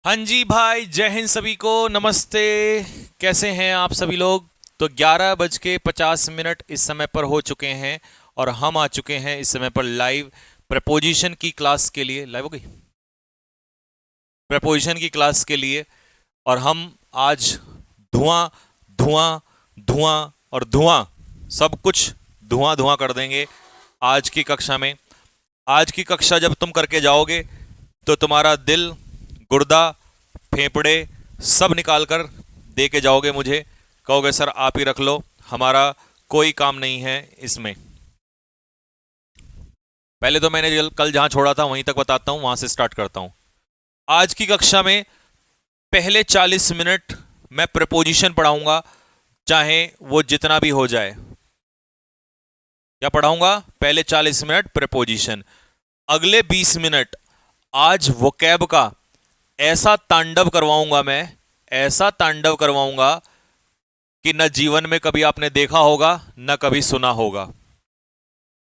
हाँ जी भाई, जय हिंद सभी को। नमस्ते। कैसे हैं आप सभी लोग? तो 11:50 इस समय पर हो चुके हैं और हम आ चुके हैं इस समय पर लाइव प्रपोजिशन की क्लास के लिए। लाइव हो गई प्रपोजिशन की क्लास के लिए। और हम आज धुआं धुआं धुआं और धुआं, सब कुछ धुआं धुआं कर देंगे आज की कक्षा में। आज की कक्षा जब तुम करके जाओगे तो तुम्हारा दिल, गुर्दा, फेफड़े सब निकाल कर दे के जाओगे मुझे। कहोगे सर आप ही रख लो, हमारा कोई काम नहीं है इसमें। पहले तो मैंने कल जहां छोड़ा था वहीं तक बताता हूं, वहां से स्टार्ट करता हूं। आज की कक्षा में पहले 40 मिनट मैं प्रपोजिशन पढ़ाऊंगा, चाहे वो जितना भी हो जाए। क्या पढ़ाऊंगा? पहले 40 मिनट प्रपोजिशन, अगले 20 मिनट आज वोकैब का ऐसा तांडव करवाऊंगा मैं, ऐसा तांडव करवाऊंगा कि न जीवन में कभी आपने देखा होगा न कभी सुना होगा।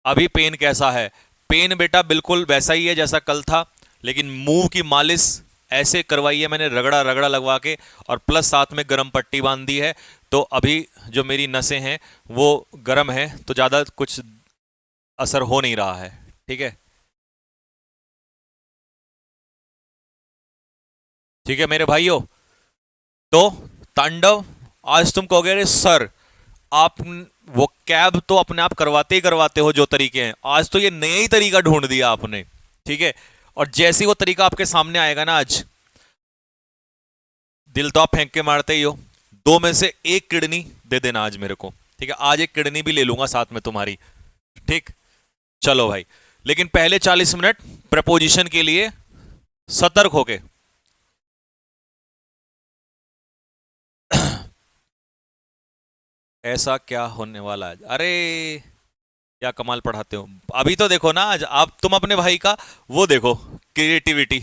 अभी पेन कैसा है? पेन बेटा बिल्कुल वैसा ही है जैसा कल था, लेकिन मूव की मालिश ऐसे करवाई है मैंने, रगड़ा रगड़ा लगवा के, और प्लस साथ में गर्म पट्टी बांध दी है। तो अभी जो मेरी नसें हैं वो गर्म है, तो ज़्यादा कुछ असर हो नहीं रहा है। ठीक है, ठीक है मेरे भाइयों। तो तांडव, आज तुम कहोगे अरे सर आप वो कैब तो अपने आप करवाते ही करवाते हो जो तरीके हैं, आज तो ये नया ही तरीका ढूंढ दिया आपने। ठीक है, और जैसे ही वो तरीका आपके सामने आएगा ना आज, दिल तो आप फेंक के मारते ही हो। दो में से एक किडनी दे देना आज मेरे को। ठीक है, आज एक किडनी भी ले लूंगा साथ में तुम्हारी। ठीक, चलो भाई। लेकिन पहले 40 मिनट प्रपोजिशन के लिए सतर्क होके। ऐसा क्या होने वाला है? अरे क्या कमाल पढ़ाते हो। अभी तो देखो ना, आज आप तुम अपने भाई का वो देखो, क्रिएटिविटी,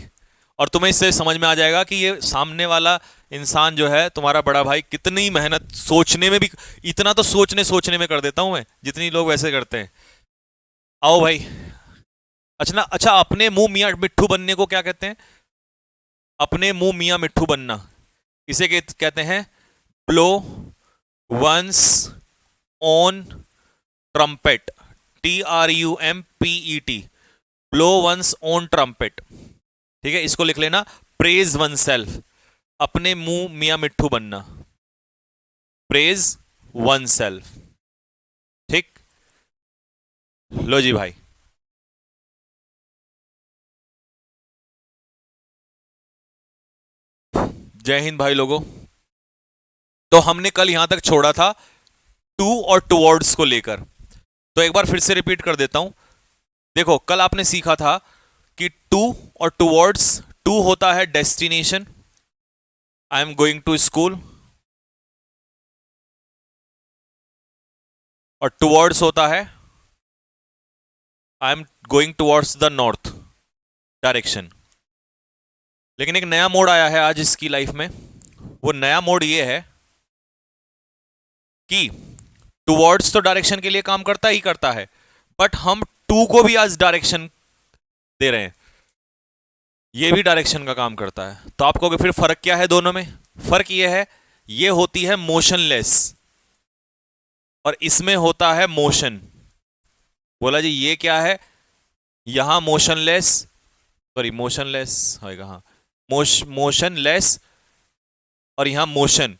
और तुम्हें इससे समझ में आ जाएगा कि ये सामने वाला इंसान जो है तुम्हारा बड़ा भाई कितनी मेहनत सोचने में भी, इतना तो सोचने सोचने में कर देता हूं मैं जितनी लोग वैसे करते हैं। आओ भाई। अच्छा ना, अच्छा, अपने मुंह मियाँ मिट्ठू बनने को क्या कहते हैं? अपने मुंह मियाँ मिट्ठू बनना, इसे कहते हैं blow one's own trumpet. TRUMPET, blow one's own trumpet. ठीक है, इसको लिख लेना, प्रेज वन सेल्फ, अपने मुंह मियाँ मिट्ठू बनना, प्रेज वन सेल्फ। ठीक, लो जी भाई। जय हिंद भाई लोगों। तो हमने कल यहां तक छोड़ा था टू और टुवर्ड्स को लेकर, तो एक बार फिर से रिपीट कर देता हूं। देखो, कल आपने सीखा था कि टू और टुवर्ड्स, टू होता है destination, I am going to school, और टुवर्ड्स होता है I am going towards the north direction. लेकिन एक नया मोड आया है आज इसकी लाइफ में। वो नया मोड ये है कि टुवर्ड्स तो डायरेक्शन के लिए काम करता ही करता है, बट हम टू को भी आज डायरेक्शन दे रहे हैं, ये भी डायरेक्शन का काम करता है। तो आप कहोगे फिर फर्क क्या है दोनों में? फर्क ये है, ये होती है मोशनलेस और इसमें होता है मोशन। बोला जी ये क्या है? यहां मोशनलेस, सॉरी मोशनलेस होएगा, हाँ, मोशनलेस, और यहां मोशन।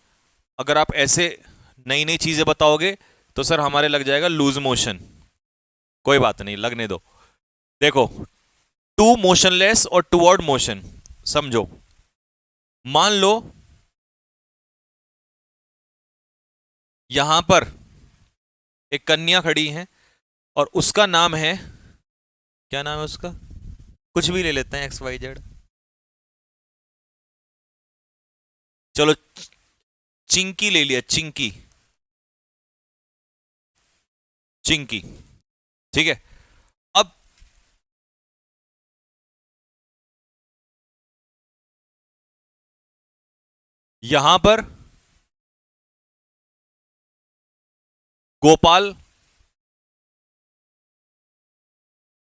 अगर आप ऐसे नई नई चीजें बताओगे तो सर हमारे लग जाएगा लूज मोशन। कोई बात नहीं, लगने दो। देखो, टू मोशनलेस और टूवर्ड मोशन, समझो। मान लो यहां पर एक कन्या खड़ी है और उसका नाम है, क्या नाम है उसका? कुछ भी ले लेते हैं, XYZ। चलो, चिंकी ले लिया, चिंकी, चिंकी। ठीक है, अब यहां पर गोपाल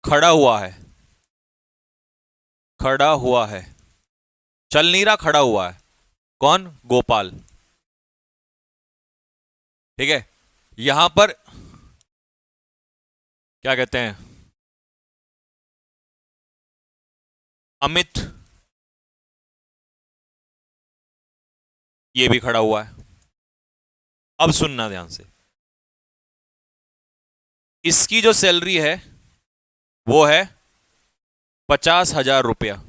खड़ा हुआ है, खड़ा हुआ है। चल नहीं रहा, खड़ा हुआ है। कौन? गोपाल। ठीक है, यहां पर क्या कहते हैं, अमित, ये भी खड़ा हुआ है। अब सुनना ध्यान से, इसकी जो सैलरी है वो है 50,000 रुपया।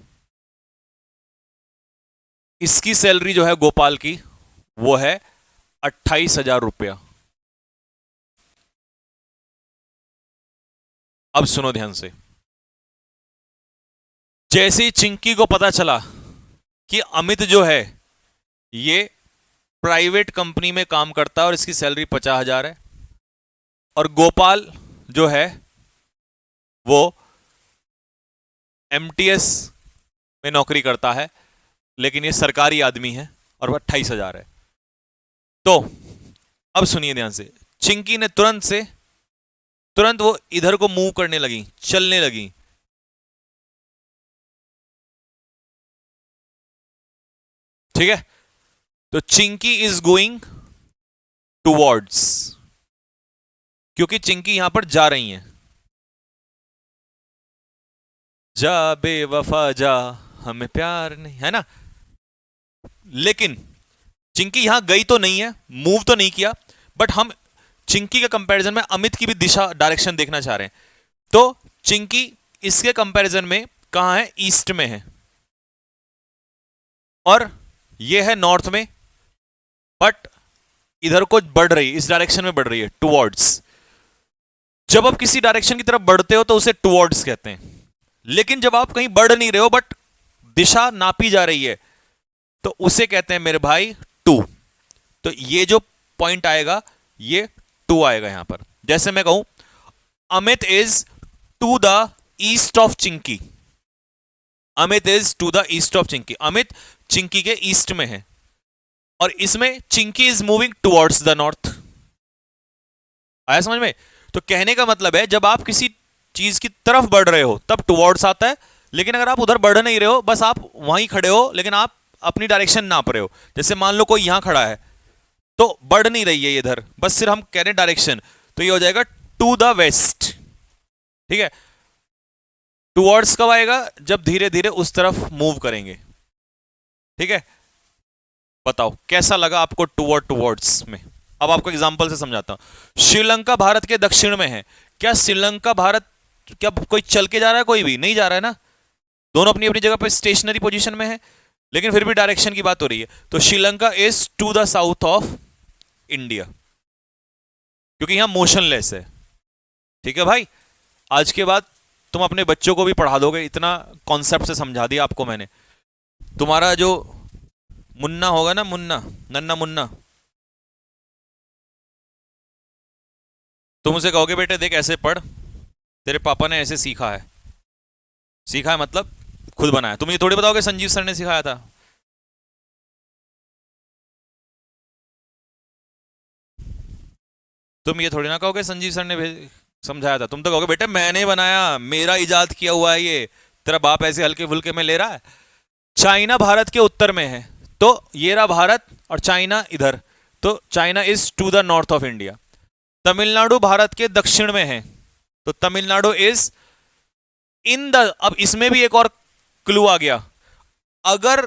इसकी सैलरी जो है गोपाल की वो है 28,000 रुपया। अब सुनो ध्यान से, जैसे ही चिंकी को पता चला कि अमित जो है ये प्राइवेट कंपनी में काम करता है और इसकी सैलरी 50,000 है, और गोपाल जो है वो एमटीएस में नौकरी करता है, लेकिन ये सरकारी आदमी है और वो 28,000 है। तो अब सुनिए ध्यान से, चिंकी ने तुरंत वो इधर को मूव करने लगी, चलने लगी। ठीक है, तो चिंकी इज गोइंग टूवर्ड्स, क्योंकि चिंकी यहां पर जा रही है। जा बेवफा जा, हमें प्यार नहीं, है ना। लेकिन चिंकी यहां गई तो नहीं है, मूव तो नहीं किया, बट हम चिंकी के कंपैरिजन में अमित की भी दिशा, डायरेक्शन देखना चाह रहे हैं। तो चिंकी इसके कंपैरिजन में कहां है? ईस्ट में है, और ये है नॉर्थ में, बट इधर को बढ़ रही है, इस डायरेक्शन में बढ़ रही है, टुवर्ड्स। जब आप किसी डायरेक्शन की तरफ बढ़ते हो तो उसे टुवर्ड्स कहते हैं, लेकिन जब आप कहीं बढ़ नहीं रहे हो बट दिशा नापी जा रही है तो उसे कहते हैं मेरे भाई टू। तो ये जो पॉइंट आएगा ये टू आएगा यहां पर। जैसे मैं कहूं Amit is to the east of Chinki, Amit is to the east of Chinki, Amit Chinki के ईस्ट में है, और इसमें Chinki is moving towards the north. आया समझ में? तो कहने का मतलब है जब आप किसी चीज की तरफ बढ़ रहे हो तब टुवर्ड्स आता है, लेकिन अगर आप उधर बढ़ नहीं रहे हो, बस आप वहीं खड़े हो, लेकिन आप अपनी डायरेक्शन नाप रहे हो। जैसे मान लो कोई यहां खड़ा है तो बढ़ नहीं रही है इधर, बस सिर्फ हम कह रहे हैं डायरेक्शन, तो ये हो जाएगा टू द वेस्ट। ठीक है, टुवर्ड्स कब आएगा? जब धीरे धीरे उस तरफ मूव करेंगे। ठीक है, बताओ कैसा लगा आपको टुवर्ड्स में? अब आपको एग्जांपल से समझाता हूं। श्रीलंका भारत के दक्षिण में है। क्या श्रीलंका भारत, क्या कोई चल के जा रहा है? कोई भी नहीं जा रहा है ना, दोनों अपनी अपनी जगह पर स्टेशनरी पोजीशन में है, लेकिन फिर भी डायरेक्शन की बात हो रही है। तो Sri Lanka is to the south of India, क्योंकि यहां मोशनलेस है। ठीक है भाई, आज के बाद तुम अपने बच्चों को भी पढ़ा दोगे, इतना कॉन्सेप्ट से समझा दिया आपको मैंने। तुम्हारा जो मुन्ना होगा ना, मुन्ना, नन्ना मुन्ना, तुम उसे कहोगे बेटे देख ऐसे पढ़, तेरे पापा ने ऐसे सीखा है। सीखा है मतलब खुद बनाया। तुम ये थोड़ी बताओगे संजीव सर ने सिखाया था। तुम ये थोड़ी ना कहोगे संजीव सर ने समझाया था। तुम तो कहोगे बेटे मैंने बनाया, मेरा इजाद किया हुआ है ये, तेरा बाप ऐसे हल्के फुल्के में ले रहा है। चाइना भारत के उत्तर में है, तो ये रहा भारत और चाइना इधर, तो China is to the north of India. Tamil Nadu Bharat के दक्षिण में है, तो तमिलनाडु इज इन द, अब इसमें भी एक और क्लू आ गया। अगर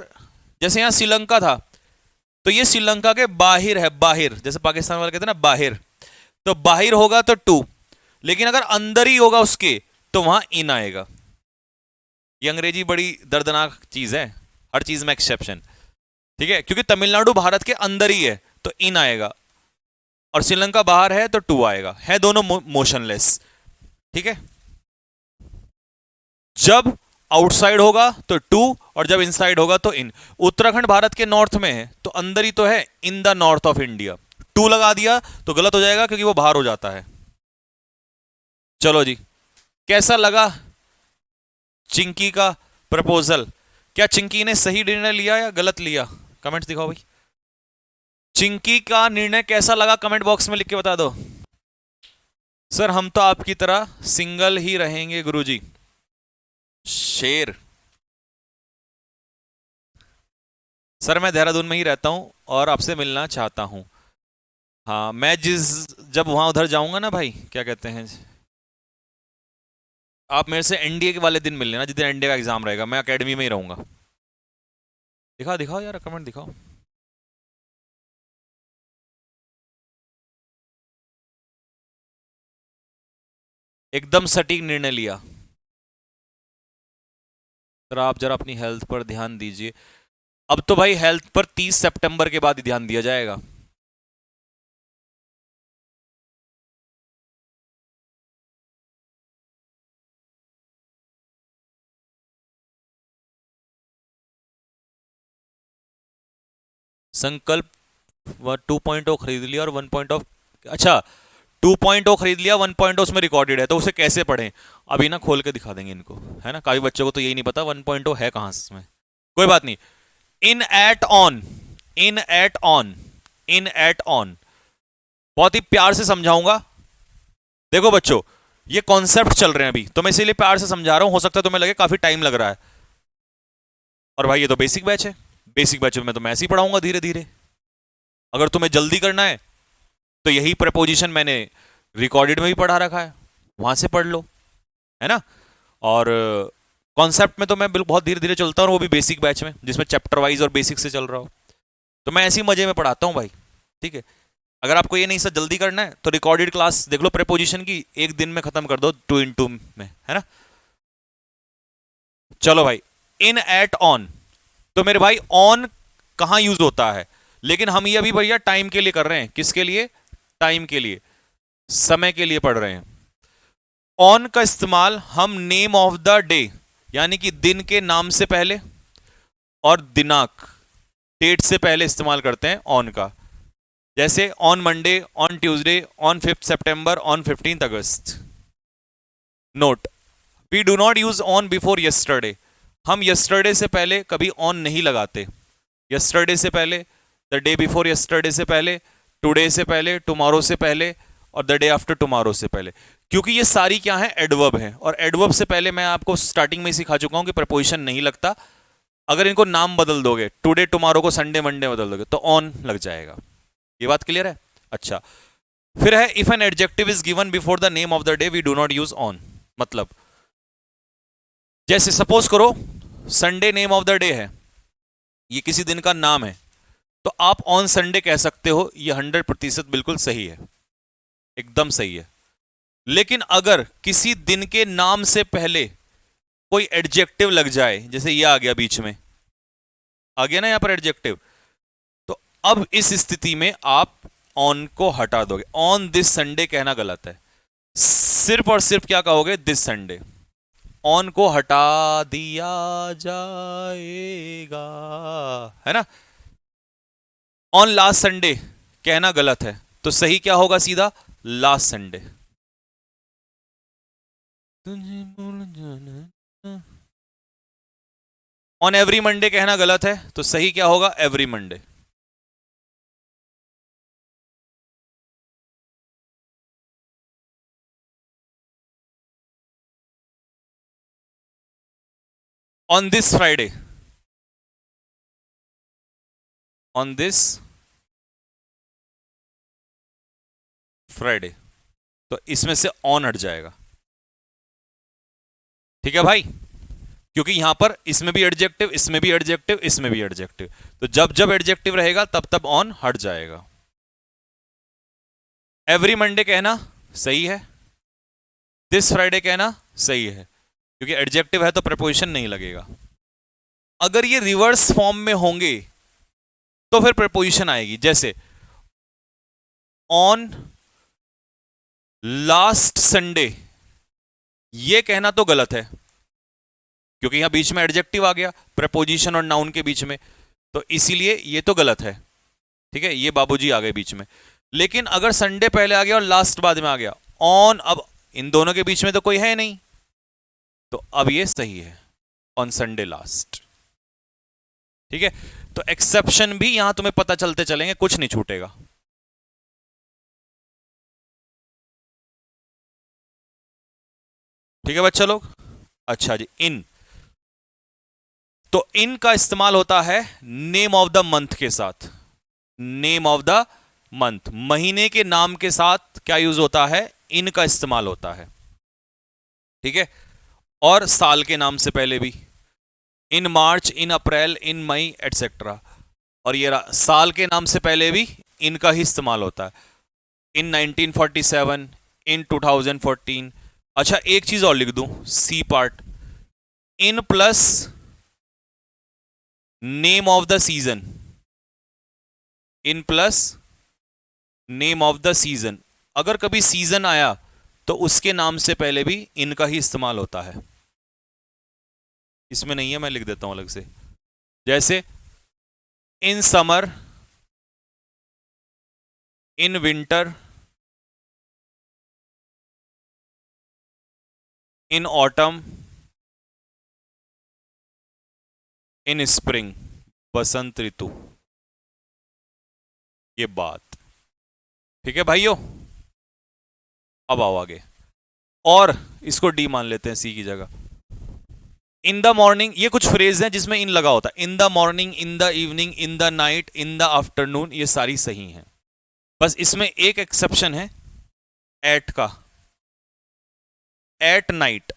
जैसे यहां श्रीलंका था, तो ये श्रीलंका के बाहर है, बाहर, जैसे पाकिस्तान वाले कहते हैं ना बाहर, तो बाहर होगा तो टू, लेकिन अगर अंदर ही होगा उसके तो वहां इन आएगा। ये अंग्रेजी बड़ी दर्दनाक चीज है, हर चीज में एक्सेप्शन। ठीक है, क्योंकि तमिलनाडु भारत के अंदर ही है तो इन आएगा, और श्रीलंका बाहर है तो टू आएगा, है दोनों मोशनलेस। ठीक है, जब आउटसाइड होगा तो टू, और जब इनसाइड होगा तो इन। उत्तराखंड भारत के नॉर्थ में है तो अंदर ही तो है, in the north of India. To लगा दिया तो गलत हो जाएगा क्योंकि वो बाहर हो जाता है। चलो जी, कैसा लगा चिंकी का प्रपोजल? क्या चिंकी ने सही निर्णय लिया या गलत लिया? कमेंट्स दिखाओ भाई, चिंकी का निर्णय कैसा लगा? कमेंट बॉक्स में लिख के बता दो। सर हम तो आपकी तरह सिंगल ही रहेंगे गुरुजी। शेर, सर मैं देहरादून में ही रहता हूँ और आपसे मिलना चाहता हूँ। हाँ मैं जिस जब वहाँ उधर जाऊँगा ना भाई, क्या कहते हैं, आप मेरे से एनडीए के वाले दिन मिल लेना, जिस दिन एनडीए का एग्जाम रहेगा, मैं अकेडमी में ही रहूँगा। दिखाओ दिखाओ यार, कमेंट दिखाओ। एकदम सटीक निर्णय लिया। सर आप जरा अपनी हेल्थ पर ध्यान दीजिए। अब तो भाई हेल्थ पर 30 सितंबर के बाद ही ध्यान दिया जाएगा। संकल्प 2.0 खरीद लिया और 1.0, अच्छा 2.0 खरीद लिया, 1.0 उसमें रिकॉर्डेड है, तो उसे कैसे पढ़ें? अभी ना खोल के दिखा देंगे इनको, है ना, काफी बच्चों को तो यही नहीं पता 1.0 है कहां इसमें। कोई बात नहीं। In at on, in at on, in at on, बहुत ही प्यार से समझाऊंगा। देखो बच्चों, ये कॉन्सेप्ट चल रहे हैं अभी, तो मैं इसीलिए प्यार से समझा रहा हूं, हो सकता है तुम्हें लगे काफी टाइम लग रहा है। और भाई ये तो बेसिक बैच है, बेसिक बैच में तो मैं ऐसे ही पढ़ाऊंगा धीरे धीरे। अगर तुम्हें जल्दी करना है तो यही प्रपोजिशन मैंने रिकॉर्डेड में भी पढ़ा रखा है, वहां से पढ़ लो, है ना। और कॉन्सेप्ट में तो मैं बिल्कुल बहुत धीरे धीरे चलता हूँ, और वो भी बेसिक बैच में जिसमें चैप्टर वाइज और बेसिक से चल रहा हो, तो मैं ऐसे ही मजे में पढ़ाता हूँ भाई। ठीक है, अगर आपको ये नहीं सर जल्दी करना है तो रिकॉर्डेड क्लास देख लो प्रेपोजिशन की, एक दिन में खत्म कर दो 2 in 2 में, है ना। चलो भाई, इन एट ऑन, तो मेरे भाई ऑन कहां यूज होता है, लेकिन हम ये अभी भैया टाइम के लिए कर रहे हैं। किसके लिए? टाइम के लिए, समय के लिए पढ़ रहे हैं। ऑन का इस्तेमाल हम नेम ऑफ द डे, यानी कि दिन के नाम से पहले और दिनांक, डेट से पहले इस्तेमाल करते हैं ऑन का। जैसे on Monday, on Tuesday, on 5 September, on 15 August. Note, we do not use on before yesterday. हम यस्टरडे से पहले कभी ऑन नहीं लगाते। यस्टरडे से पहले, द डे बिफोर यस्टरडे से पहले, टुडे से पहले, टुमारो से पहले, और द डे आफ्टर टुमारो से पहले, क्योंकि ये सारी क्या है, एडवर्ब है। और एडवर्ब से पहले मैं आपको स्टार्टिंग में ही सिखा चुका हूं कि प्रपोजिशन नहीं लगता। अगर इनको नाम बदल दोगे, टुडे टुमारो को संडे मंडे बदल दोगे, तो ऑन लग जाएगा। ये बात क्लियर है? अच्छा, फिर है if an adjective is given before the name of the day we do not use on. मतलब जैसे सपोज करो Sunday name of the day है, ये किसी दिन का नाम है, तो आप ऑन संडे कह सकते हो, ये 100% बिल्कुल सही है, एकदम सही है। लेकिन अगर किसी दिन के नाम से पहले कोई एडजेक्टिव लग जाए, जैसे ये आ गया बीच में, आ गया ना यहां पर एडजेक्टिव, तो अब इस स्थिति में आप ऑन को हटा दोगे। ऑन दिस संडे कहना गलत है, सिर्फ और सिर्फ क्या कहोगे, दिस संडे। ऑन को हटा दिया जाएगा, है ना। ऑन लास्ट संडे कहना गलत है, तो सही क्या होगा, सीधा last Sunday. On every Monday कहना गलत है, तो सही क्या होगा, every Monday. On this Friday, on this Friday, तो इसमें से ऑन हट जाएगा। ठीक है भाई, क्योंकि यहां पर इसमें भी एडजेक्टिव, इसमें भी एडजेक्टिव, इसमें भी एडजेक्टिव, तो जब जब एडजेक्टिव रहेगा तब तब ऑन हट जाएगा। एवरी मंडे कहना सही है, दिस फ्राइडे कहना सही है, क्योंकि एडजेक्टिव है तो प्रपोजिशन नहीं लगेगा। अगर ये रिवर्स फॉर्म में होंगे तो फिर प्रपोजिशन आएगी, जैसे ऑन लास्ट संडे, ये कहना तो गलत है, क्योंकि यहां बीच में एडजेक्टिव आ गया प्रपोजिशन और नाउन के बीच में, तो इसीलिए ये तो गलत है। ठीक है, ये बाबूजी आ गए बीच में। लेकिन अगर संडे पहले आ गया और लास्ट बाद में आ गया, ऑन, अब इन दोनों के बीच में तो कोई है नहीं, तो अब ये सही है, ऑन संडे लास्ट। ठीक है, तो एक्सेप्शन भी यहां तुम्हें पता चलते चलेंगे, कुछ नहीं छूटेगा। ठीक है बच्चा लोग। अच्छा जी, इन, तो इन का इस्तेमाल होता है नेम ऑफ द मंथ के साथ। नेम ऑफ द मंथ, महीने के नाम के साथ क्या यूज होता है, इन का इस्तेमाल होता है। ठीक है, और साल के नाम से पहले भी, इन मार्च, इन अप्रैल, इन मई एटसेट्रा। और ये साल के नाम से पहले भी इनका ही इस्तेमाल होता है, इन 1947, इन 2014। अच्छा एक चीज और लिख दूं, C part, in plus name of the season, in plus name of the season. अगर कभी सीजन आया तो उसके नाम से पहले भी इनका ही इस्तेमाल होता है। इसमें नहीं है, मैं लिख देता हूं अलग से। जैसे in summer, in winter, in autumn, in spring, बसंत ऋतु। ये बात ठीक है भाइयों। अब आओ आगे, और इसको डी मान लेते हैं सी की जगह। इन द मॉर्निंग, ये कुछ फ्रेज हैं जिसमें इन लगा होता है। In the morning, in the evening, in the night, in the afternoon, ये सारी सही हैं। बस इसमें एक एक्सेप्शन है, एट का। एट नाइट,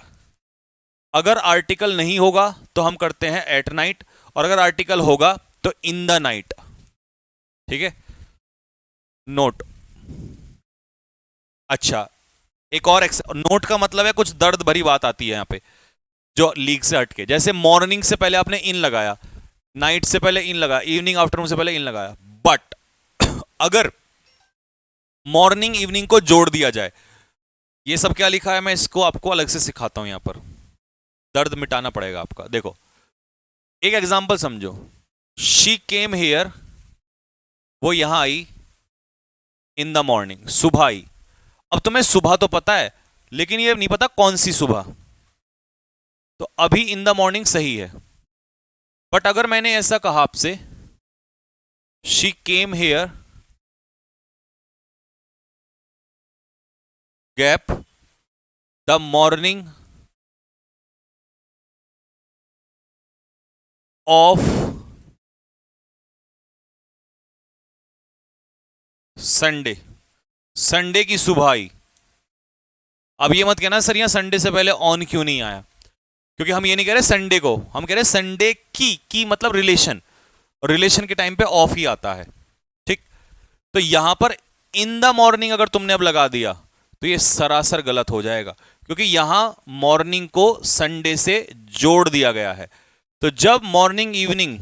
अगर आर्टिकल नहीं होगा तो हम करते हैं एट नाइट, और अगर आर्टिकल होगा तो इन द नाइट। ठीक है, नोट। अच्छा एक और नोट का मतलब है कुछ दर्द भरी बात आती है यहां पे जो लीग से हटके। जैसे मॉर्निंग से पहले आपने इन लगाया, नाइट से पहले इन लगाया, इवनिंग आफ्टरनून से पहले इन लगाया, बट अगर मॉर्निंग इवनिंग को जोड़ दिया जाए, ये सब क्या लिखा है मैं इसको आपको अलग से सिखाता हूं, यहां पर दर्द मिटाना पड़ेगा आपका। देखो एक एग्जांपल समझो, शी केम हेयर, वो यहां आई इन द मॉर्निंग, सुबह आई। अब तुम्हें सुबह तो पता है लेकिन ये नहीं पता कौन सी सुबह, तो अभी इन द मॉर्निंग सही है। बट अगर मैंने ऐसा कहा आपसे, she came here gap the morning of Sunday, Sunday की सुबह आई। अब ये मत कहना सर यहां संडे से पहले ऑन क्यों नहीं आया, क्योंकि हम ये नहीं कह रहे संडे को, हम कह रहे संडे की मतलब रिलेशन, और रिलेशन के टाइम पे ऑफ ही आता है। ठीक, तो यहां पर इन द मॉर्निंग अगर तुमने अब लगा दिया तो ये सरासर गलत हो जाएगा, क्योंकि यहां मॉर्निंग को संडे से जोड़ दिया गया है। तो जब मॉर्निंग इवनिंग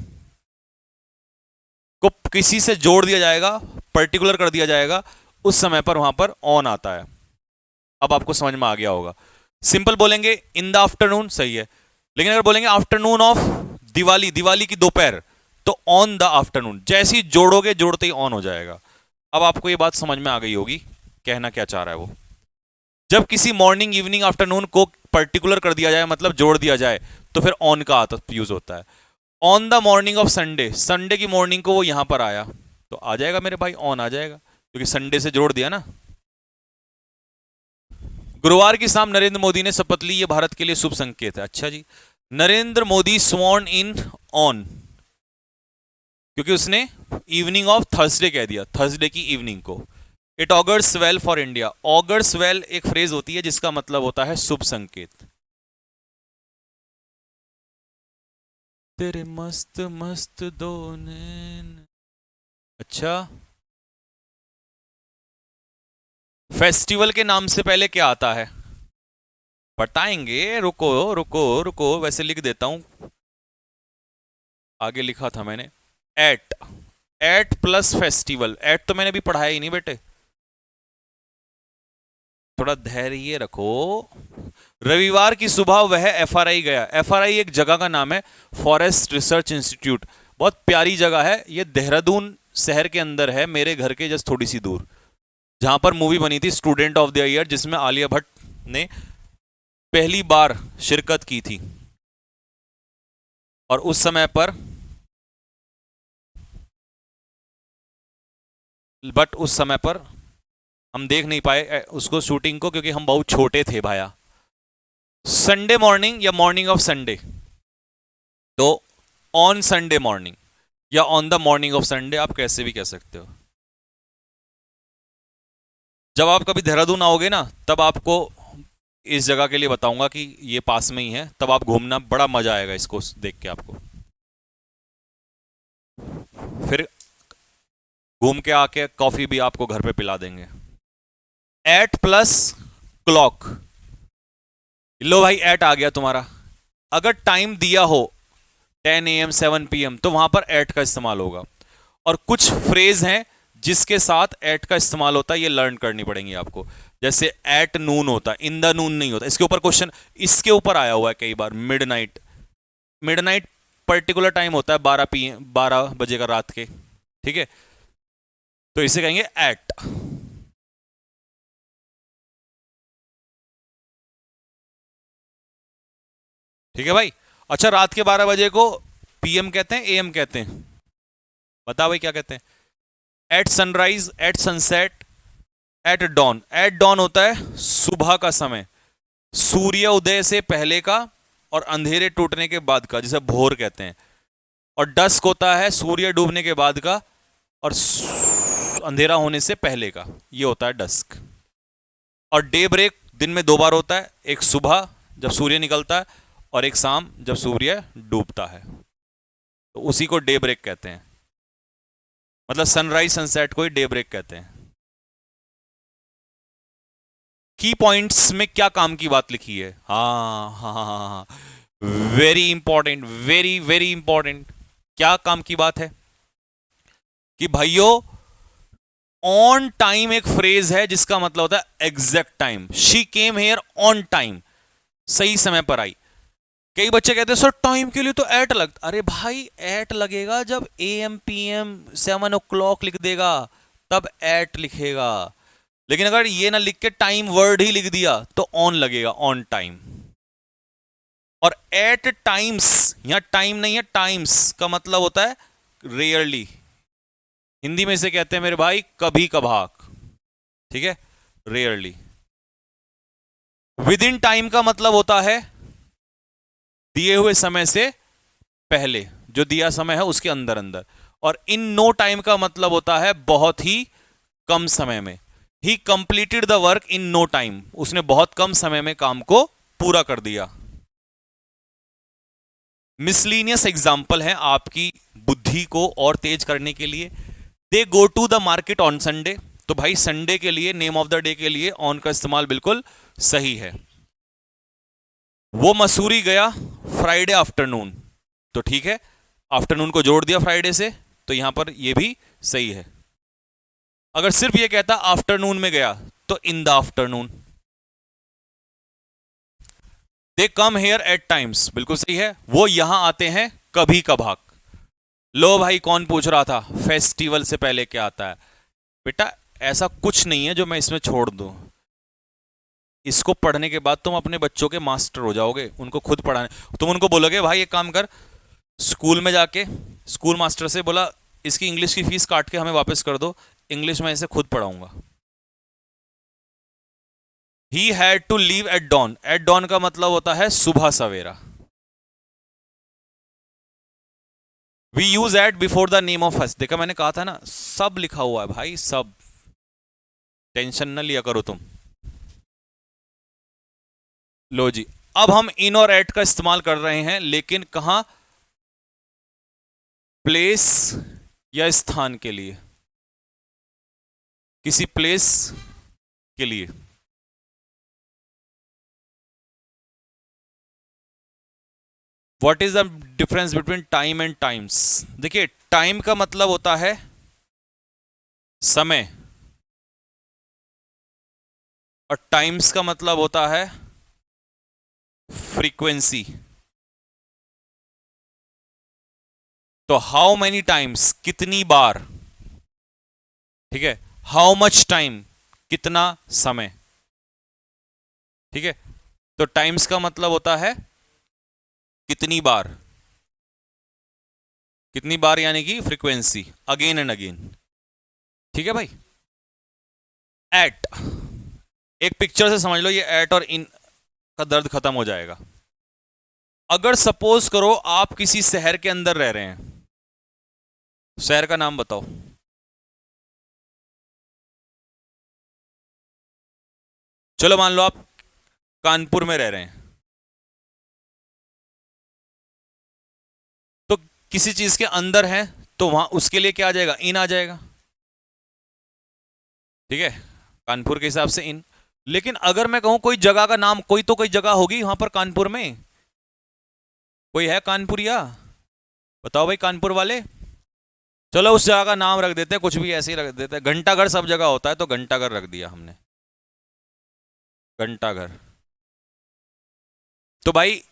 को किसी से जोड़ दिया जाएगा, पर्टिकुलर कर दिया जाएगा, उस समय पर वहां पर ऑन आता है। अब आपको समझ में आ गया होगा। सिंपल बोलेंगे इन द आफ्टरनून सही है, लेकिन अगर बोलेंगे आफ्टरनून ऑफ दिवाली, दिवाली की दोपहर, तो ऑन द आफ्टरनून, जैसे ही जोड़ोगे जोड़ते ही ऑन हो जाएगा। अब आपको ये बात समझ में आ गई होगी कहना क्या चाह रहा है वो। जब किसी मॉर्निंग इवनिंग आफ्टरनून को पर्टिकुलर कर दिया जाए, मतलब जोड़ दिया जाए, तो फिर ऑन का यूज होता है। On the morning of Sunday, Sunday की मॉर्निंग को वो यहां पर आया, तो आ जाएगा मेरे भाई, ऑन आ जाएगा, क्योंकि संडे से जोड़ दिया ना। गुरुवार की शाम नरेंद्र मोदी ने शपथ ली, ये भारत के लिए शुभ संकेत है। अच्छा जी, Narendra Modi sworn in on, क्योंकि उसने इवनिंग ऑफ थर्सडे कह दिया, थर्सडे की इवनिंग को। It augurs well for India, augurs well एक फ्रेज होती है जिसका मतलब होता है शुभ संकेत। तेरे मस्त मस्त दो नैन। अच्छा, फेस्टिवल के नाम से पहले क्या आता है बताएंगे, रुको रुको रुको, वैसे लिख देता हूं, आगे लिखा था मैंने, at, at plus festival. At तो मैंने अभी पढ़ाया ही नहीं बेटे, थोड़ा धैर्य रखो। रविवार की सुबह वह एफआरआई गया, एफआरआई एक जगह का नाम है, फॉरेस्ट रिसर्च इंस्टीट्यूट, बहुत प्यारी जगह है, ये देहरादून शहर के अंदर है, मेरे घर के जस्ट थोड़ी सी दूर, जहां पर मूवी बनी थी स्टूडेंट ऑफ द ईयर, जिसमें आलिया भट्ट ने पहली बार शिरकत की थी। और उस समय पर बट उस समय पर हम देख नहीं पाए उसको शूटिंग को, क्योंकि हम बहुत छोटे थे भाया। संडे मॉर्निंग या मॉर्निंग ऑफ संडे, तो ऑन संडे मॉर्निंग या on the morning of Sunday, आप कैसे भी कह सकते हो। जब आप कभी देहरादून आओगे ना, तब आपको इस जगह के लिए बताऊंगा कि ये पास में ही है, तब आप घूमना, बड़ा मजा आएगा इसको देख के आपको। फिर घूम के आके कॉफी भी आपको घर पे पिला देंगे। एट प्लस क्लॉक, लो भाई एट आ गया तुम्हारा। अगर टाइम दिया हो 10 AM 7 PM तो वहां पर एट का इस्तेमाल होगा। और कुछ फ्रेज हैं जिसके साथ एट का इस्तेमाल होता है, ये लर्न करनी पड़ेंगी आपको। जैसे एट नून होता है, इन द नून नहीं होता। इसके ऊपर क्वेश्चन, इसके ऊपर आया हुआ है कई बार, मिडनाइट। मिडनाइट पर्टिकुलर टाइम होता है 12 PM, 12 बजे का रात के, ठीक है। तो इसे कहेंगे एट। ठीक है भाई। अच्छा, रात के 12 बजे को PM कहते हैं, AM कहते हैं? बताओ भाई क्या कहते हैं? At sunrise, at sunset, at dawn. At dawn होता है सुबह का समय, सूर्य उदय से पहले का और अंधेरे टूटने के बाद का, जिसे भोर कहते हैं। और डस्क होता है सूर्य डूबने के बाद का और अंधेरा होने से पहले का, ये होता है डस्क। और डे ब्रेक दिन में 2 बार होता है, एक सुबह जब सूर्य निकलता है और एक शाम जब सूर्य डूबता है, तो उसी को डे ब्रेक कहते हैं। मतलब सनराइज सनसेट को ही डे ब्रेक कहते हैं। की पॉइंट्स में क्या काम की बात लिखी है? हाँ हाँ हाँ हाँ, very important, very very important. क्या काम की बात है? कि भाइयों, ऑन टाइम एक फ्रेज है जिसका मतलब होता है exact time. She came here on time, सही समय पर आई। कई बच्चे कहते हैं सर टाइम के लिए तो एट लगता। अरे भाई, एट लगेगा जब AM PM 7 o'clock लिख देगा, तब एट लिखेगा। लेकिन अगर ये ना लिख के टाइम वर्ड ही लिख दिया तो ऑन लगेगा, ऑन टाइम। और एट टाइम्स, यहां टाइम नहीं है, टाइम्स का मतलब होता है रेयरली। हिंदी में इसे कहते हैं मेरे भाई कभी कभार, ठीक है, रेयरली। विद इन टाइम का मतलब होता है दिए हुए समय से पहले, जो दिया समय है उसके अंदर अंदर। और इन नो टाइम का मतलब होता है बहुत ही कम समय में। He completed the work in no time, उसने बहुत कम समय में काम को पूरा कर दिया। मिसलीनियस एग्जाम्पल है आपकी बुद्धि को और तेज करने के लिए। They go to the market on Sunday, तो भाई संडे के लिए, नेम ऑफ द डे के लिए ऑन का इस्तेमाल बिल्कुल सही है। वो मसूरी गया फ्राइडे आफ्टरनून, तो ठीक है, आफ्टरनून को जोड़ दिया फ्राइडे से, तो यहां पर ये भी सही है। अगर सिर्फ ये कहता आफ्टरनून में गया तो in the afternoon. They come here at times, बिल्कुल सही है, वो यहां आते हैं कभी कभार। लो भाई, कौन पूछ रहा था फेस्टिवल से पहले क्या आता है? बेटा ऐसा कुछ नहीं है जो मैं इसमें छोड़ दूं। इसको पढ़ने के बाद तुम अपने बच्चों के मास्टर हो जाओगे, उनको खुद पढ़ाने। तुम उनको बोलोगे भाई एक काम कर, स्कूल में जाके स्कूल मास्टर से बोला इसकी इंग्लिश की फीस काट के हमें वापस कर दो, इंग्लिश में इसे खुद पढ़ाऊंगा। He had to leave at dawn, at dawn का मतलब होता है सुबह सवेरा। We use at before the name of us, देखा मैंने कहा था ना, सब लिखा हुआ है भाई, सब। टेंशन न लिया करो तुम। लो जी, अब हम इन और एट का इस्तेमाल कर रहे हैं, लेकिन कहां? प्लेस या स्थान के लिए, किसी प्लेस के लिए। What is the difference between time and times? देखिए, टाइम का मतलब होता है समय, और टाइम्स का मतलब होता है फ्रीक्वेंसी। तो हाउ मेनी टाइम्स, कितनी बार, ठीक है। हाउ मच टाइम, कितना समय, ठीक है। तो टाइम्स का मतलब होता है कितनी बार, कितनी बार यानी कि फ्रीक्वेंसी, अगेन एंड अगेन, ठीक है भाई। एट, एक पिक्चर से समझ लो, ये एट और इन का दर्द खत्म हो जाएगा। अगर सपोज करो आप किसी शहर के अंदर रह रहे हैं, शहर का नाम बताओ। चलो मान लो आप कानपुर में रह रहे हैं, तो किसी चीज के अंदर है तो वहां उसके लिए क्या आ जाएगा, इन आ जाएगा, ठीक है, कानपुर के हिसाब से इन। लेकिन अगर मैं कहूं कोई जगह का नाम, कोई तो कोई जगह होगी वहां पर कानपुर में, कोई है कानपुरिया, बताओ भाई कानपुर वाले। चलो उस जगह का नाम रख देते हैं, कुछ भी ऐसे ही रख देते हैं, घंटाघर सब जगह होता है तो घंटाघर रख दिया हमने, घंटाघर। तो भाई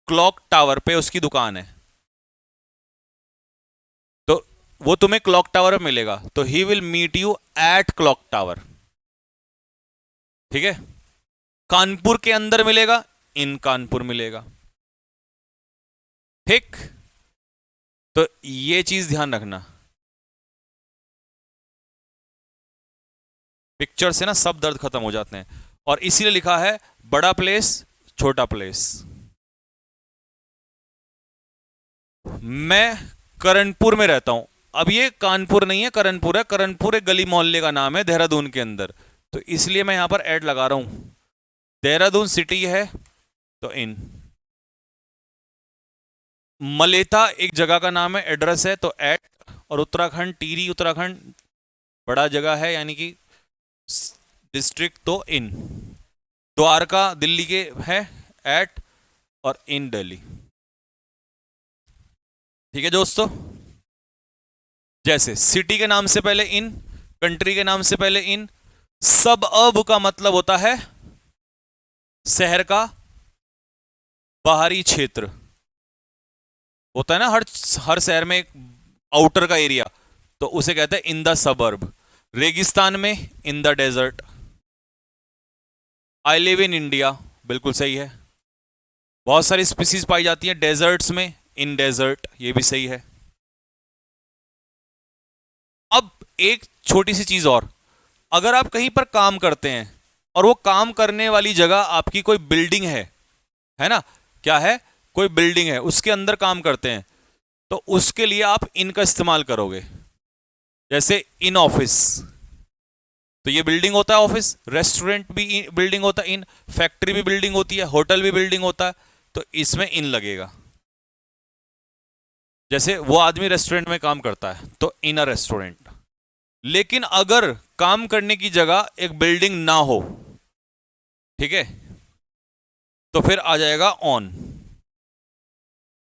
क्लॉक टावर पे उसकी दुकान है, तो वो तुम्हें क्लॉक टावर में मिलेगा, तो he will meet you at clock tower, ठीक है। कानपुर के अंदर मिलेगा, इन कानपुर मिलेगा, ठीक। तो ये चीज ध्यान रखना, पिक्चर से ना सब दर्द खत्म हो जाते हैं, और इसीलिए लिखा है बड़ा प्लेस छोटा प्लेस। मैं करणपुर में रहता हूं, अब ये कानपुर नहीं है, करणपुर है, करणपुर एक गली मोहल्ले का नाम है देहरादून के अंदर, तो इसलिए मैं यहां पर ऐड लगा रहा हूं, देहरादून सिटी है तो इन। मलेथा एक जगह का नाम है, एड्रेस है तो एट, और उत्तराखंड टीरी उत्तराखंड बड़ा जगह है यानी कि डिस्ट्रिक्ट तो इन। द्वारका दिल्ली के है एट, और इन दिल्ली, ठीक है दोस्तों। जैसे सिटी के नाम से पहले इन, कंट्री के नाम से पहले इन, सब अब का मतलब होता है शहर का बाहरी क्षेत्र, होता है ना हर शहर में एक आउटर का एरिया, तो उसे कहते हैं इन द सबर्ब। रेगिस्तान में in the desert. I live in India, बिल्कुल सही है। बहुत सारी स्पीसीज पाई जाती हैं डेजर्ट्स में, इन डेजर्ट, ये भी सही है। अब एक छोटी सी चीज और, अगर आप कहीं पर काम करते हैं और वो काम करने वाली जगह आपकी कोई बिल्डिंग है ना, क्या है, कोई बिल्डिंग है, उसके अंदर काम करते हैं, तो उसके लिए आप इन का इस्तेमाल करोगे। जैसे इन ऑफिस, तो ये बिल्डिंग होता है ऑफिस, रेस्टोरेंट भी बिल्डिंग होता है इन, फैक्ट्री भी बिल्डिंग होती है, होटल भी बिल्डिंग होता है, तो इसमें इन लगेगा। जैसे वो आदमी रेस्टोरेंट में काम करता है तो इन अ रेस्टोरेंट। लेकिन अगर काम करने की जगह एक बिल्डिंग ना हो, ठीक है, तो फिर आ जाएगा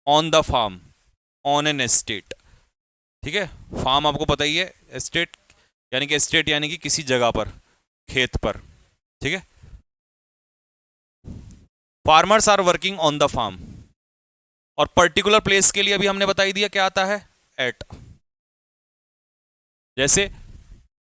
on the farm, on an estate, ठीक है। फार्म आपको पता ही है, एस्टेट यानी कि किसी जगह पर, खेत पर, ठीक है। Farmers are working on the farm, और पर्टिकुलर प्लेस के लिए अभी हमने बता ही दिया क्या आता है, एट। जैसे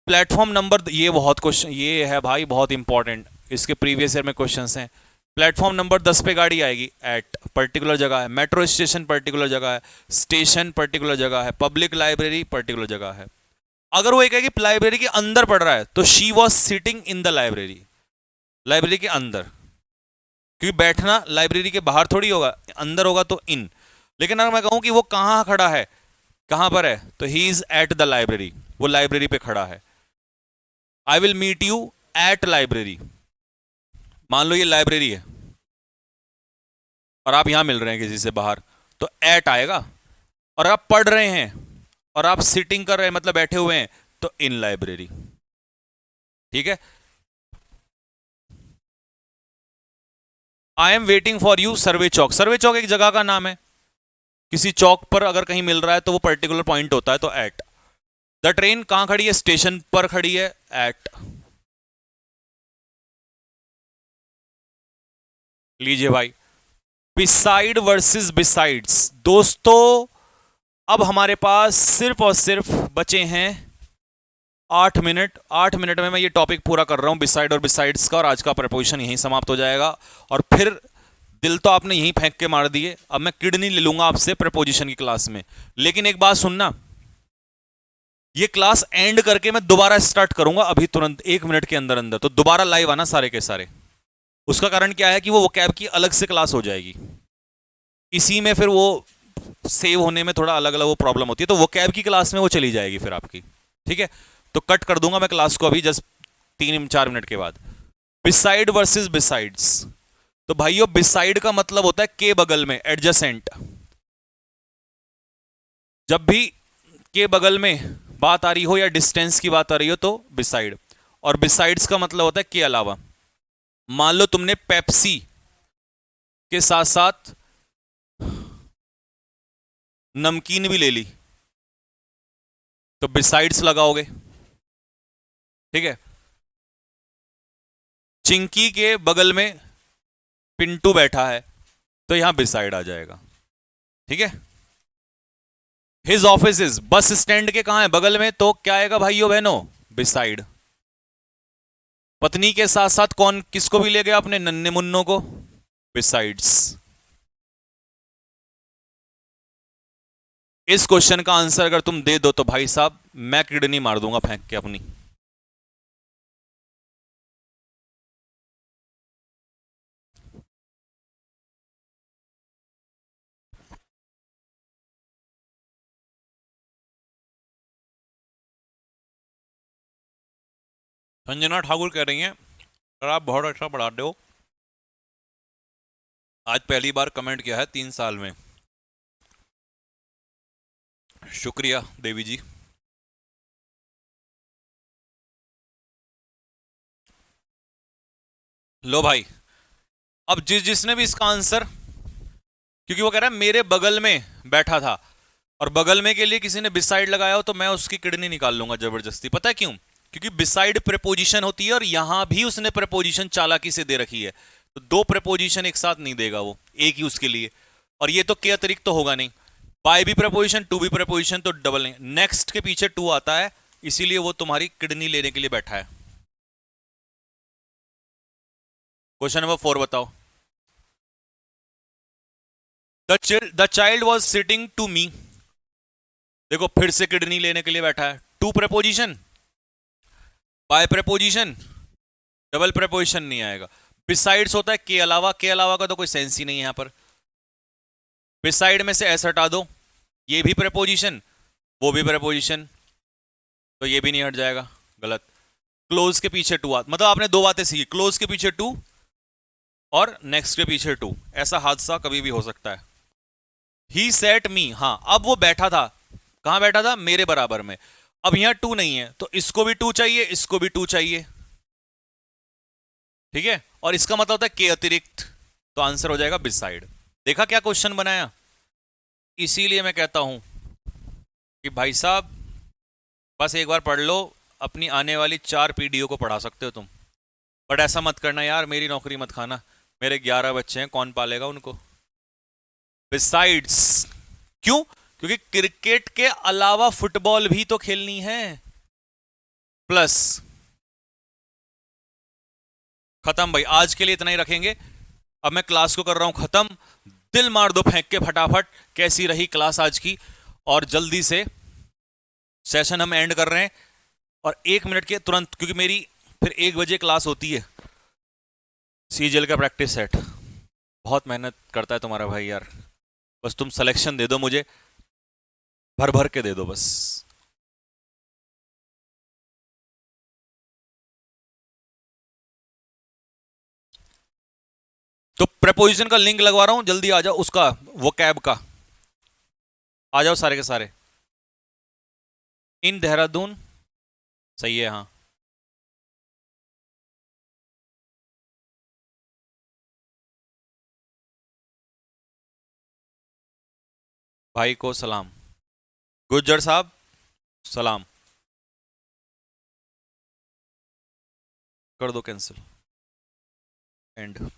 प्लेटफॉर्म नंबर, ये बहुत क्वेश्चन, ये है भाई बहुत इंपॉर्टेंट, इसके प्रीवियस ईयर में क्वेश्चंस हैं। प्लेटफॉर्म नंबर 10 पे गाड़ी आएगी, एट पर्टिकुलर जगह है, मेट्रो स्टेशन पर्टिकुलर जगह है, स्टेशन पर्टिकुलर जगह है, पब्लिक लाइब्रेरी पर्टिकुलर जगह है। अगर वो एक है कि लाइब्रेरी के अंदर पढ़ रहा है तो she was sitting in the library, library के अंदर, क्योंकि बैठना लाइब्रेरी के बाहर थोड़ी होगा, अंदर होगा तो इन। लेकिन अगर मैं कहूं कि वो कहां खड़ा है, कहां पर है, तो he is at the library, वो लाइब्रेरी पे खड़ा है। I will meet you at library, मान लो ये लाइब्रेरी है और आप यहां मिल रहे हैं किसी से बाहर, तो एट आएगा। और आप पढ़ रहे हैं और आप सिटिंग कर रहे हैं मतलब बैठे हुए हैं, तो इन लाइब्रेरी, ठीक है। I am waiting for you Sarve Chowk, Sarve Chowk एक जगह का नाम है, किसी चौक पर अगर कहीं मिल रहा है तो वो पर्टिकुलर पॉइंट होता है, तो एट। द ट्रेन कहां खड़ी है, स्टेशन पर खड़ी है, एट। लीजिए भाई, बिसाइड वर्सेस बिसाइड्स। दोस्तों अब हमारे पास सिर्फ और सिर्फ बचे हैं 8 मिनट। 8 मिनट में मैं ये टॉपिक पूरा कर रहा हूं बिसाइड और बिसाइड्स का, और आज का प्रपोजिशन यहीं समाप्त हो जाएगा। और फिर दिल तो आपने यहीं फेंक के मार दिए, अब मैं किडनी ले लूंगा आपसे प्रपोजिशन की क्लास में। लेकिन एक बात सुनना, ये क्लास एंड करके मैं दोबारा स्टार्ट करूंगा अभी तुरंत 1 मिनट के अंदर अंदर, तो दोबारा लाइव आना सारे के सारे। उसका कारण क्या है कि वो वोकैब की अलग से क्लास हो जाएगी। इसी में फिर वो सेव होने में थोड़ा अलग अलग वो प्रॉब्लम होती है, तो वो कैब की क्लास में वो चली जाएगी फिर आपकी। ठीक है, तो कट कर दूंगा मैं क्लास को अभी जस्ट 3-4 मिनट के बाद। बिसाइड वर्सेस बिसाइड्स, तो भाइयों बिसाइड का मतलब होता है के बगल में, एडजेसेंट। जब भी के बगल में बात आ रही हो या डिस्टेंस की बात आ रही हो तो बिसाइड, और बिसाइड्स का मतलब होता है के अलावा। मान लो तुमने पेप्सी के साथ साथ नमकीन भी ले ली तो बिसाइड्स लगाओगे। ठीक है, चिंकी के बगल में पिंटू बैठा है तो यहां बिसाइड आ जाएगा। ठीक है, his office is, bus stand के कहां है, बगल में, तो क्या आएगा भाइयों बहनों, बिसाइड। पत्नी के साथ साथ कौन किसको भी ले गया अपने नन्हे मुन्नों को, बिसाइड्स। इस क्वेश्चन का आंसर अगर तुम दे दो तो भाई साहब मैं किडनी मार दूंगा फेंक के अपनी। संजना ठाकुर कह रही हैं सर आप बहुत अच्छा पढ़ाते हो, आज पहली बार कमेंट किया है 3 साल में। शुक्रिया देवी जी। लो भाई, अब जिसने भी इसका आंसर, क्योंकि वो कह रहा है मेरे बगल में बैठा था, और बगल में के लिए किसी ने बिसाइड लगाया हो तो मैं उसकी किडनी निकाल लूंगा जबरदस्ती। पता है क्यों? क्योंकि बिसाइड प्रेपोजिशन होती है और यहां भी उसने प्रेपोजिशन चालाकी से दे रखी है, तो 2 प्रेपोजिशन एक साथ नहीं देगा वो, एक ही उसके लिए। और ये तो के अतिरिक्त तो होगा नहीं, बाय भी प्रेपोजिशन, टू भी प्रेपोजिशन, तो डबल नहीं, नेक्स्ट के पीछे टू आता है, इसीलिए वो तुम्हारी किडनी लेने के लिए बैठा है। क्वेश्चन नंबर 4 बताओ। The child was sitting to me, देखो फिर से किडनी लेने के लिए बैठा है। To preposition, by preposition, double preposition नहीं आएगा। बिसाइड्स होता है के अलावा, के अलावा का तो कोई सेंस ही नहीं है यहां पर। बिसाइड में से ऐसा हटा दो, ये भी प्रेपोजिशन वो भी प्रेपोजिशन, तो ये भी नहीं हट जाएगा, गलत। क्लोज के पीछे टू, मतलब आपने दो बातें सीखी, क्लोज के पीछे टू और नेक्स्ट के पीछे टू, ऐसा हादसा कभी भी हो सकता है। ही सेट मी, हाँ अब वो बैठा था, कहां बैठा था, मेरे बराबर में। अब यहां टू नहीं है तो इसको भी टू चाहिए, इसको भी टू चाहिए। ठीक है, और इसका मतलब होता है के अतिरिक्त, तो आंसर हो जाएगा बिसाइड। देखा क्या क्वेश्चन बनाया? इसीलिए मैं कहता हूं कि भाई साहब बस एक बार पढ़ लो, अपनी आने वाली 4 पीढ़ियों को पढ़ा सकते हो तुम। बट ऐसा मत करना यार, मेरी नौकरी मत खाना, मेरे 11 बच्चे हैं, कौन पालेगा उनको। बिसाइड्स, क्यों? क्योंकि क्रिकेट के अलावा फुटबॉल भी तो खेलनी है। प्लस, खत्म भाई, आज के लिए इतना ही रखेंगे। अब मैं क्लास को कर रहा हूं खत्म, दिल मार दो फेंक के फटाफट, कैसी रही क्लास आज की, और जल्दी से सेशन हम एंड कर रहे हैं। और 1 मिनट के तुरंत, क्योंकि मेरी फिर 1 बजे क्लास होती है, सीजीएल का प्रैक्टिस सेट। बहुत मेहनत करता है तुम्हारा भाई यार, बस तुम सिलेक्शन दे दो मुझे, भर भर के दे दो बस। तो प्रपोजिशन का लिंक लगवा रहा हूं, जल्दी आ जाओ, उसका वो कैब का, आ जाओ सारे के सारे। इन देहरादून, सही है हाँ। भाई को सलाम, गुज्जर साहब सलाम, कर दो कैंसिल, एंड।